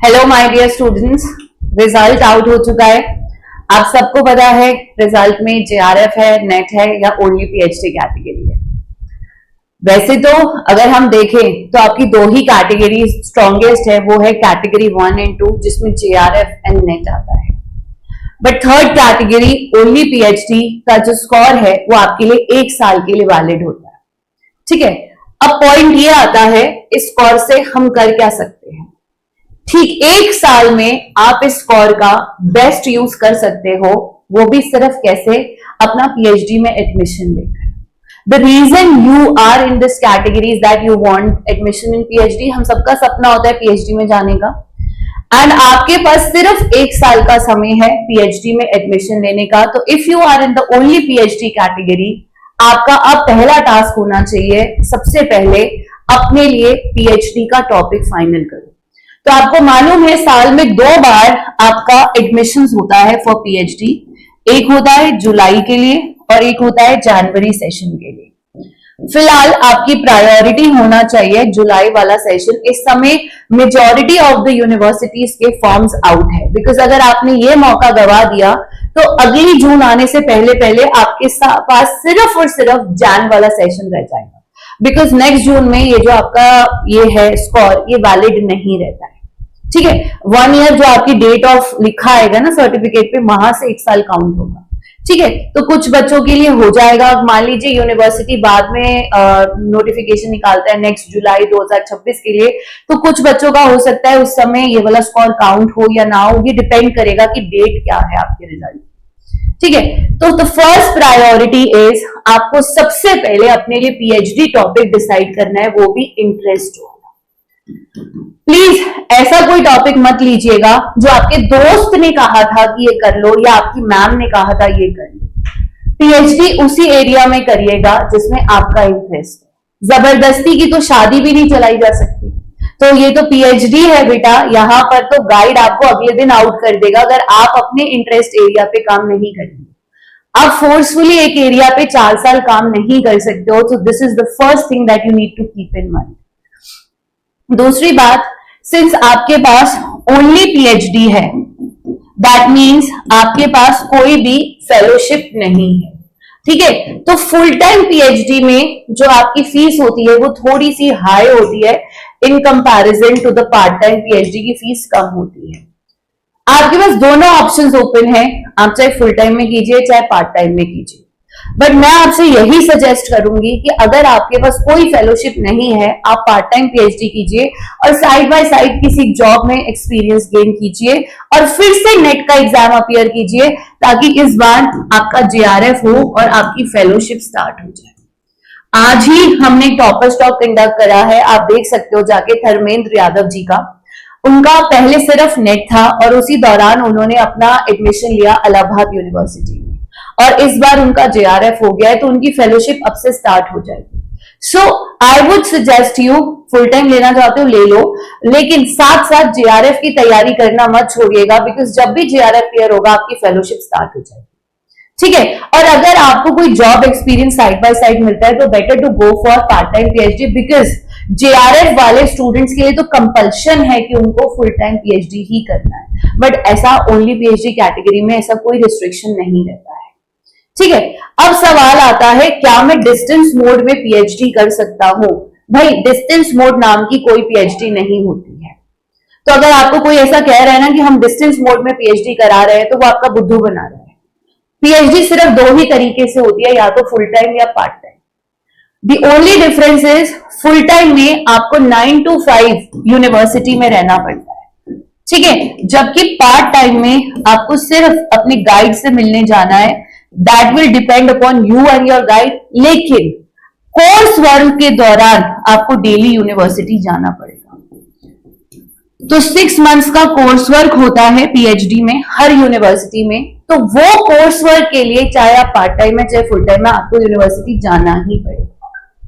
Hello my dear students, result out हो चुका है। आप सबको पता है रिजल्ट में जेआरएफ है, नेट है या ओनली पीएचडी कैटेगरी है। वैसे तो अगर हम देखें तो आपकी दो ही कैटेगरी स्ट्रॉन्गेस्ट है, वो है कैटेगरी 1 एंड 2 जिसमें जेआरएफ एंड नेट आता है। But third category only PhD का जो स्कोर है वो आपके लिए 1 साल के लिए वैलिड होता है। ठीक है, अब पॉइंट ये आता है इस स्कोर से हम कर क्या सकते हैं। ठीक 1 साल में आप इस स्कोर का बेस्ट यूज कर सकते हो, वो भी सिर्फ कैसे, अपना पीएचडी में एडमिशन लेकर। The reason you are in this category is that you want admission in PhD. हम सबका सपना होता है पीएचडी में जाने का, एंड आपके पास सिर्फ 1 साल का समय है पीएचडी में एडमिशन लेने का। तो if you are in the only PhD category, आपका अब पहला टास्क होना चाहिए, सबसे पहले अपने लिए पीएचडी का टॉपिक फाइनल करो। तो आपको मालूम है साल में 2 बार आपका एडमिशंस होता है फॉर पीएचडी। एक होता है जुलाई के लिए और एक होता है जनवरी सेशन के लिए। फिलहाल आपकी प्रायोरिटी होना चाहिए जुलाई वाला सेशन। इस समय मेजॉरिटी ऑफ द यूनिवर्सिटीज के फॉर्म्स आउट है, बिकॉज अगर आपने ये मौका गवा दिया तो अगली जून आने से पहले पहले आपके पास सिर्फ और सिर्फ जैन वाला सेशन रह जाएगा, बिकॉज नेक्स्ट जून में ये जो आपका ये है स्कोर ये वैलिड नहीं रहता है। ठीक है, 1 ईयर जो आपकी डेट ऑफ लिखा आएगा ना सर्टिफिकेट पे, वहां से 1 साल काउंट होगा। ठीक है, तो कुछ बच्चों के लिए हो जाएगा। मान लीजिए यूनिवर्सिटी बाद में नोटिफिकेशन निकालता है नेक्स्ट जुलाई 2026 के लिए, तो कुछ बच्चों का हो सकता है उस समय ये वाला स्कोर काउंट हो या ना हो, ये डिपेंड करेगा कि डेट क्या है आपके रिजल्ट। ठीक है, तो द फर्स्ट प्रायोरिटी इज आपको सबसे पहले अपने लिए पीएचडी टॉपिक डिसाइड करना है, वो भी इंटरेस्ट हो। प्लीज ऐसा कोई टॉपिक मत लीजिएगा जो आपके दोस्त ने कहा था कि ये कर लो या आपकी मैम ने कहा था ये कर लो। पीएचडी उसी एरिया में करिएगा जिसमें आपका इंटरेस्ट है। जबरदस्ती की तो शादी भी नहीं चलाई जा सकती। तो ये तो पीएचडी है बेटा, यहाँ पर तो गाइड आपको अगले दिन आउट कर देगा अगर आप अपने इंटरेस्ट एरिया पे काम नहीं करेंगे। आप फोर्सफुली एक एरिया पे 4 साल काम नहीं कर सकते हो। तो this is the first thing that you need to keep in mind. दूसरी बात, सिंस आपके पास ओनली पीएचडी है, दैट मीन्स आपके पास कोई भी फेलोशिप नहीं है। ठीक है, तो फुल टाइम पीएचडी में जो आपकी फीस होती है वो थोड़ी सी हाई होती है in comparison to the part time PhD की फीस कम होती है। आपके पास दोनों ऑप्शंस ओपन है, आप चाहे फुल टाइम में कीजिए चाहे पार्ट टाइम में कीजिए। बट मैं आपसे यही सजेस्ट करूंगी कि अगर आपके पास कोई फेलोशिप नहीं है, आप पार्ट टाइम पीएचडी कीजिए और साइड बाय साइड किसी जॉब में एक्सपीरियंस गेन कीजिए और फिर से नेट का एग्जाम अपीयर कीजिए, ताकि इस बार आपका जेआरएफ हो और आपकी फेलोशिप स्टार्ट हो जाए। आज ही हमने टॉपर स्टॉक कंडक्ट करा है, आप देख सकते हो जाके, धर्मेंद्र यादव जी का। उनका पहले सिर्फ नेट था और उसी दौरान उन्होंने अपना एडमिशन लिया इलाहाबाद यूनिवर्सिटी में, और इस बार उनका जेआरएफ हो गया है, तो उनकी फेलोशिप अब से स्टार्ट हो जाएगी। So I would suggest you, full time लेना चाहते हो ले लो, लेकिन साथ साथ जेआरएफ की तैयारी करना मत छोड़िएगा, बिकॉज जब भी जेआरएफ क्लियर होगा आपकी फेलोशिप स्टार्ट हो जाएगी। ठीक है, और अगर आपको कोई job experience side by side मिलता है तो better to go for part time PhD, because JRF वाले स्टूडेंट्स के लिए तो कंपल्शन है कि उनको फुल टाइम पीएचडी ही करना है। बट ऐसा ओनली पीएचडी कैटेगरी में ऐसा कोई रिस्ट्रिक्शन नहीं रहता है। ठीक है, अब सवाल आता है क्या मैं डिस्टेंस मोड में पीएचडी कर सकता हूं? भाई डिस्टेंस मोड नाम की कोई पीएचडी नहीं होती है। तो अगर आपको कोई ऐसा कह रहा है ना कि हम डिस्टेंस मोड में पीएचडी करा रहे हैं, तो वो आपका बुद्धू बना रहा है। पीएचडी सिर्फ 2 ही तरीके से होती है, या तो फुल टाइम या part time. The only difference is full time में आपको 9 to 5 यूनिवर्सिटी में रहना पड़ता है। ठीक है, जबकि पार्ट टाइम में आपको सिर्फ अपने गाइड से मिलने जाना है। That will depend upon you and your guide, लेकिन कोर्स वर्क के दौरान आपको डेली यूनिवर्सिटी जाना पड़ेगा। तो 6 मंथ्स का कोर्स वर्क होता है पीएचडी में हर यूनिवर्सिटी में, तो वो कोर्स वर्क के लिए चाहे आप पार्ट टाइम में चाहे फुल टाइम में आपको यूनिवर्सिटी जाना ही पड़ेगा।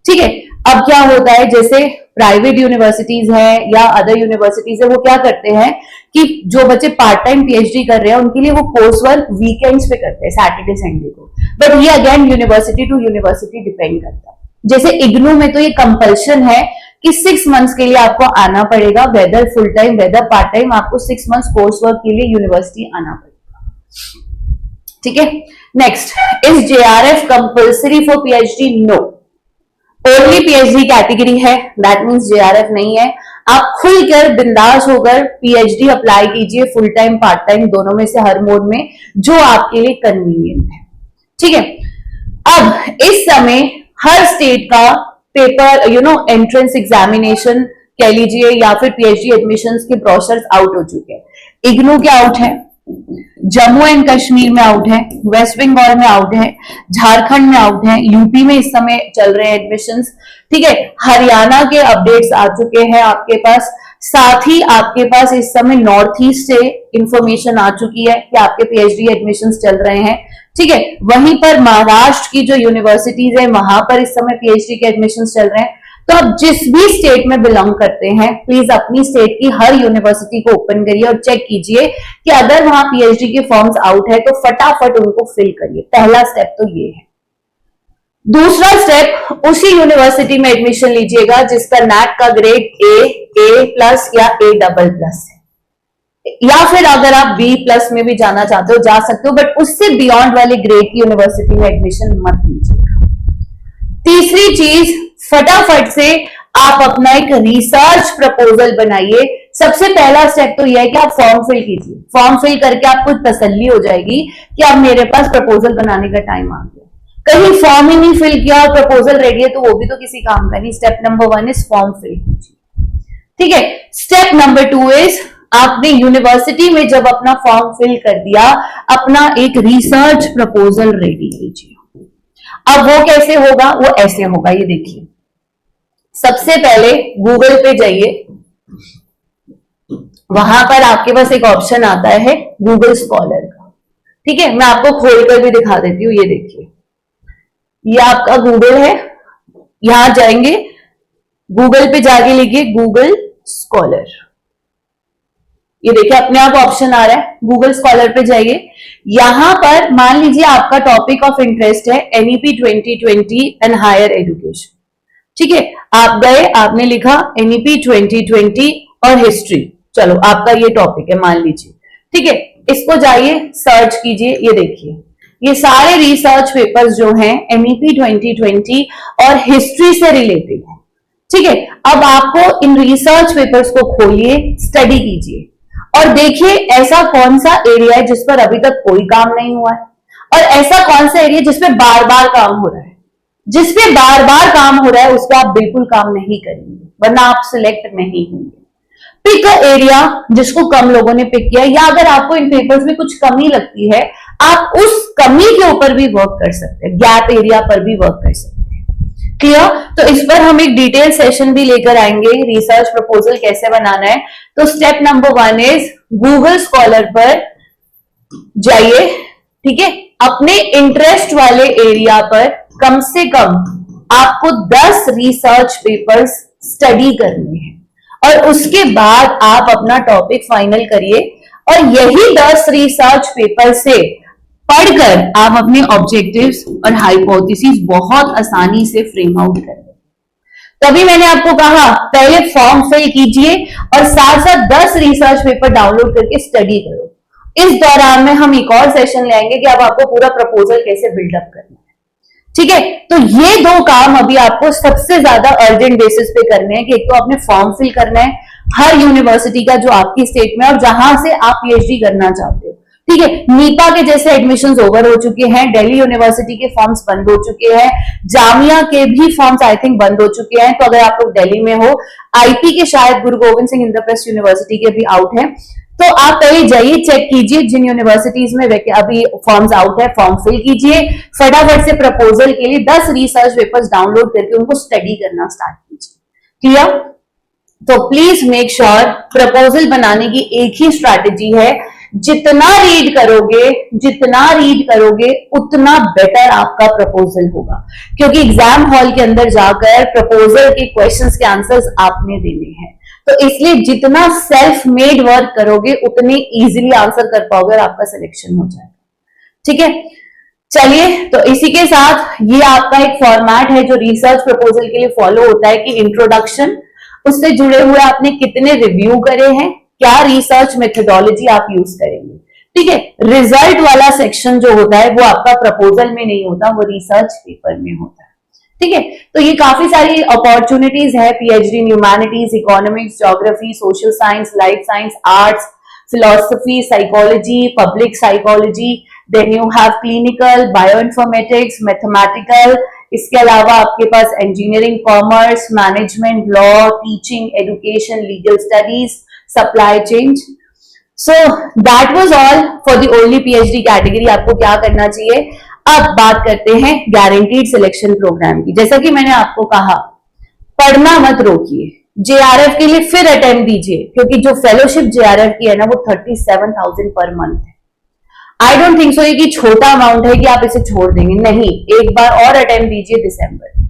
ठीक है, अब क्या होता है, जैसे प्राइवेट यूनिवर्सिटीज है या अदर यूनिवर्सिटीज है, वो क्या करते हैं कि जो बच्चे पार्ट टाइम पीएचडी कर रहे हैं उनके लिए वो कोर्स वर्क वीकेंड्स पे करते हैं, सैटरडे संडे को। बट ये again university to university depend करता है। जैसे इग्नू में तो ये कंपल्शन है कि 6 मंथ्स के लिए आपको आना पड़ेगा, whether full time whether part time, आपको 6 मंथ्स कोर्स वर्क के लिए यूनिवर्सिटी आना पड़ेगा। ठीक है, next, is JRF compulsory for PhD? No, only PhD category है, दैट मीन्स जेआरएफ नहीं है। आप खुलकर बिंदास होकर पीएचडी अप्लाई कीजिए, फुल टाइम पार्ट टाइम दोनों में से हर मोड में, जो आपके लिए कन्वीनियंट है। ठीक है, अब इस समय हर स्टेट का पेपर एंट्रेंस एग्जामिनेशन कह लीजिए या फिर पीएचडी एडमिशंस के ब्रोशर्स आउट हो चुके हैं। इग्नू के आउट है, जम्मू एंड कश्मीर में आउट है, वेस्ट बंगाल में आउट है, झारखंड में आउट है, यूपी में इस समय चल रहे हैं एडमिशंस। ठीक है, हरियाणा के अपडेट्स आ चुके हैं आपके पास, साथ ही आपके पास इस समय नॉर्थ ईस्ट से इंफॉर्मेशन आ चुकी है कि आपके पीएचडी एडमिशंस चल रहे हैं। ठीक है, वहीं पर महाराष्ट्र की जो यूनिवर्सिटीज है वहां पर इस समय पीएचडी के एडमिशंस चल रहे हैं। तो आप जिस भी स्टेट में बिलोंग करते हैं, प्लीज अपनी स्टेट की हर यूनिवर्सिटी को ओपन करिए और चेक कीजिए कि अगर वहां पीएचडी के फॉर्म्स आउट है तो फटाफट उनको फिल करिए। पहला स्टेप तो ये है। दूसरा स्टेप, उसी यूनिवर्सिटी में एडमिशन लीजिएगा जिसका नैक का ग्रेड ए प्लस या A++ है, या फिर अगर आप B+ में भी जाना चाहते हो जा सकते हो, बट उससे बियॉन्ड वाले ग्रेड की यूनिवर्सिटी में एडमिशन मत लीजिएगा। तीसरी चीज, फटाफट से आप अपना एक रिसर्च प्रपोजल बनाइए। सबसे पहला स्टेप तो यह है कि आप फॉर्म फिल कीजिए। फॉर्म फिल करके आपको तसल्ली हो जाएगी कि अब मेरे पास प्रपोजल बनाने का टाइम आ गया। कहीं फॉर्म ही नहीं फिल किया और प्रपोजल रेडी है तो वो भी तो किसी काम का नहीं। Step number 1 is form fill कीजिए। ठीक है, स्टेप नंबर 2 इज आपने यूनिवर्सिटी में जब अपना फॉर्म फिल कर दिया, अपना एक रिसर्च प्रपोजल रेडी कीजिए। अब वो कैसे होगा? वो ऐसे होगा, ये देखिए। सबसे पहले गूगल पे जाइए, वहां पर आपके पास एक ऑप्शन आता है गूगल स्कॉलर का। ठीक है, मैं आपको खोलकर भी दिखा देती हूँ। ये देखिए, ये आपका गूगल है, यहां जाएंगे, गूगल पे जाके लिखिए गूगल स्कॉलर। ये देखिए अपने आप ऑप्शन आ रहा है, गूगल स्कॉलर पे जाइए। यहां पर मान लीजिए आपका टॉपिक ऑफ इंटरेस्ट है NEP 2020 एंड हायर एजुकेशन। ठीक है, आप गए, आपने लिखा NEP 2020 और हिस्ट्री, चलो आपका ये टॉपिक है मान लीजिए। ठीक है, इसको जाइए सर्च कीजिए। ये देखिए, ये सारे रिसर्च पेपर्स जो हैं NEP 2020 और हिस्ट्री से रिलेटेड है। ठीक है, अब आपको इन रिसर्च पेपर्स को खोलिए, स्टडी कीजिए और देखिए ऐसा कौन सा एरिया है जिस पर अभी तक कोई काम नहीं हुआ है और ऐसा कौन सा एरिया जिस पे बार बार काम हो रहा है। जिस पे बार बार काम हो रहा है उस पर आप बिल्कुल काम नहीं करेंगे, वरना आप सिलेक्ट नहीं होंगे। पिक अ एरिया जिसको कम लोगों ने पिक किया, या अगर आपको इन पेपर्स में कुछ कमी लगती है आप उस कमी के ऊपर भी वर्क कर सकते हैं, गैप एरिया पर भी वर्क कर सकते हैं। क्लियर? तो इस पर हम एक डिटेल सेशन भी लेकर आएंगे, रिसर्च प्रपोजल कैसे बनाना है। तो step number 1 is Google scholar पर जाइए। ठीक है, अपने इंटरेस्ट वाले एरिया पर कम से कम आपको 10 रिसर्च पेपर्स स्टडी करने हैं और उसके बाद आप अपना टॉपिक फाइनल करिए और यही 10 रिसर्च पेपर से पढ़कर आप अपने ऑब्जेक्टिव्स और हाइपोथेसिस बहुत आसानी से फ्रेम आउट करें। तभी मैंने आपको कहा पहले फॉर्म फिल कीजिए और साथ साथ 10 रिसर्च पेपर डाउनलोड करके स्टडी करो। इस दौरान में हम एक और सेशन लेंगे कि अब आपको पूरा प्रपोजल कैसे बिल्डअप करना है। ठीक है, तो ये 2 काम अभी आपको सबसे ज्यादा अर्जेंट बेसिस पे करने हैं कि एक तो आपने फॉर्म फिल करना है हर यूनिवर्सिटी का जो आपकी स्टेट में और जहां से आप पीएचडी करना चाहते हो। ठीक है, नीपा के जैसे एडमिशंस ओवर हो चुके हैं, दिल्ली यूनिवर्सिटी के फॉर्म्स बंद हो चुके हैं, जामिया के भी फॉर्म्स आई थिंक बंद हो चुके हैं। तो अगर आप लोग दिल्ली में हो, आईपी के शायद गुरु गोविंद सिंह इंद्रप्रस्थ यूनिवर्सिटी के भी आउट है। तो आप पहले जाइए, चेक कीजिए जिन यूनिवर्सिटीज में अभी फॉर्म्स आउट है, फॉर्म फिल कीजिए। फटाफट से प्रपोजल के लिए 10 रिसर्च पेपर्स डाउनलोड करके उनको स्टडी करना स्टार्ट कीजिए। क्लियर? तो प्लीज मेक श्योर प्रपोजल बनाने की एक ही स्ट्रैटेजी है, जितना रीड करोगे उतना बेटर आपका प्रपोजल होगा, क्योंकि एग्जाम हॉल के अंदर जाकर प्रपोजल के क्वेश्चंस के आंसर्स आपने देने हैं। तो इसलिए जितना सेल्फ मेड वर्क करोगे उतने इजीली आंसर कर पाओगे और आपका सिलेक्शन हो जाएगा। ठीक है, चलिए, तो इसी के साथ ये आपका एक फॉर्मेट है जो रिसर्च प्रपोजल के लिए फॉलो होता है कि इंट्रोडक्शन, उससे जुड़े हुए आपने कितने रिव्यू करे हैं, क्या रिसर्च मेथोडोलॉजी आप यूज करेंगे। ठीक है, रिजल्ट वाला सेक्शन जो होता है वो आपका प्रपोजल में नहीं होता, वो रिसर्च पेपर में होता है। ठीक है, तो ये काफी सारी अपॉर्चुनिटीज है PhD in humanities, economics, geography, social science, life science, arts, philosophy, psychology, public psychology, then you have clinical, bioinformatics, mathematical, इसके अलावा आपके पास engineering, commerce, management, law, teaching, education, legal studies, supply chain. So that was all for the only PhD category. आपको क्या करना चाहिए, अब बात करते हैं गारंटीड सिलेक्शन प्रोग्राम की। जैसा कि मैंने आपको कहा, पढ़ना मत रोकिए, जेआरएफ के लिए फिर अटेम्प्ट दीजिए, क्योंकि जो फेलोशिप जेआरएफ की है ना वो 37,000 पर मंथ है। आई डोंट थिंक सो ये कि छोटा अमाउंट है कि आप इसे छोड़ देंगे, नहीं, एक बार और अटेम्प्ट दीजिए दिसंबर,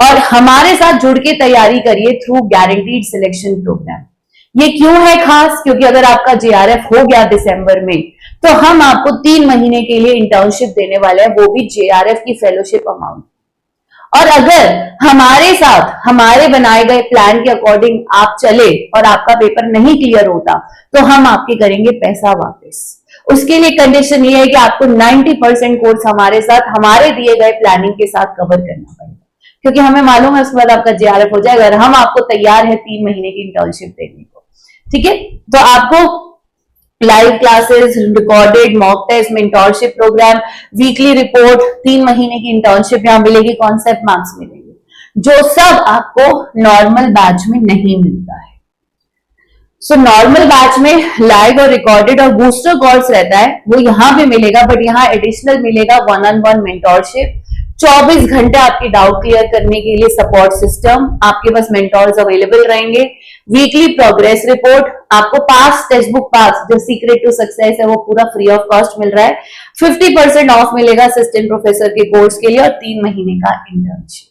और हमारे साथ जुड़ के तैयारी करिए थ्रू गारंटीड सिलेक्शन प्रोग्राम। ये क्यों है खास, क्योंकि अगर आपका जेआरएफ हो गया दिसंबर में तो हम आपको 3 महीने के लिए इंटर्नशिप देने वाले हैं, वो भी जेआरएफ की फेलोशिप अमाउंट। और अगर हमारे साथ हमारे बनाए गए प्लान के अकॉर्डिंग आप चले और आपका पेपर नहीं क्लियर होता तो हम आपके करेंगे पैसा वापस। उसके लिए कंडीशन ये है कि आपको 90% कोर्स हमारे साथ हमारे दिए गए प्लानिंग के साथ कवर करना पड़ेगा, क्योंकि हमें मालूम है उसके बाद आपका जेआरएफ हो जाएगा और हम आपको तैयार है 3 महीने की इंटर्नशिप देने को। ठीक है, तो आपको live classes, recorded mock test, mentorship programme, weekly report, 3 महीने की इंटर्नशिप यहाँ मिलेगी, कॉन्सेप्ट मार्क्स मिलेंगे, जो सब आपको नॉर्मल बैच में नहीं मिलता है। सो नॉर्मल बैच में लाइव और रिकॉर्डेड और बूस्टर कोर्स रहता है, वो यहाँ पे मिलेगा, बट यहाँ एडिशनल मिलेगा 1-on-1 मेंटोरशिप, 24 घंटे आपके डाउट क्लियर करने के लिए सपोर्ट सिस्टम, आपके पास मेंटोर्स अवेलेबल रहेंगे, वीकली प्रोग्रेस रिपोर्ट, आपको पास टेक्स्ट बुक पास जो सीक्रेट टू सक्सेस है वो पूरा फ्री ऑफ कॉस्ट मिल रहा है, 50% ऑफ मिलेगा असिस्टेंट प्रोफेसर के कोर्स के लिए और 3 महीने का इंटर्नशिप।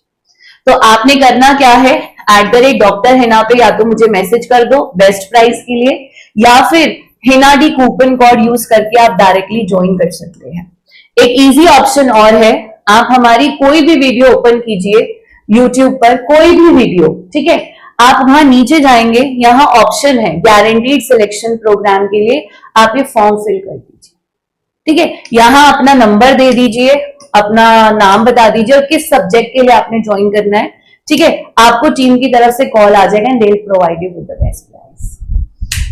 तो आपने करना क्या है, @Dr. हिना पे या तो मुझे मैसेज कर दो बेस्ट प्राइस के लिए, या फिर Hina D coupon code use करके आप डायरेक्टली ज्वाइन कर सकते हैं। एक इजी ऑप्शन और है, आप हमारी कोई भी वीडियो ओपन कीजिए यूट्यूब पर, कोई भी वीडियो, ठीक है, आप वहां नीचे जाएंगे, यहाँ ऑप्शन है गारंटीड सिलेक्शन प्रोग्राम के लिए, आप ये फॉर्म फिल कर दीजिए। ठीक है, यहाँ अपना नंबर दे दीजिए, अपना नाम बता दीजिए और किस सब्जेक्ट के लिए आपने ज्वाइन करना है। ठीक है, आपको टीम की तरफ से कॉल आ जाएगा and they will provide you with the best price.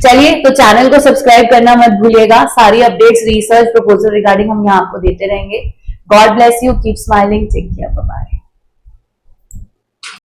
चलिए, तो चैनल को सब्सक्राइब करना मत भूलिएगा, सारी अपडेट्स, रिसर्च, प्रपोजल रिगार्डिंग हम यहाँ आपको देते रहेंगे। God bless you, keep smiling, take care, bye bye.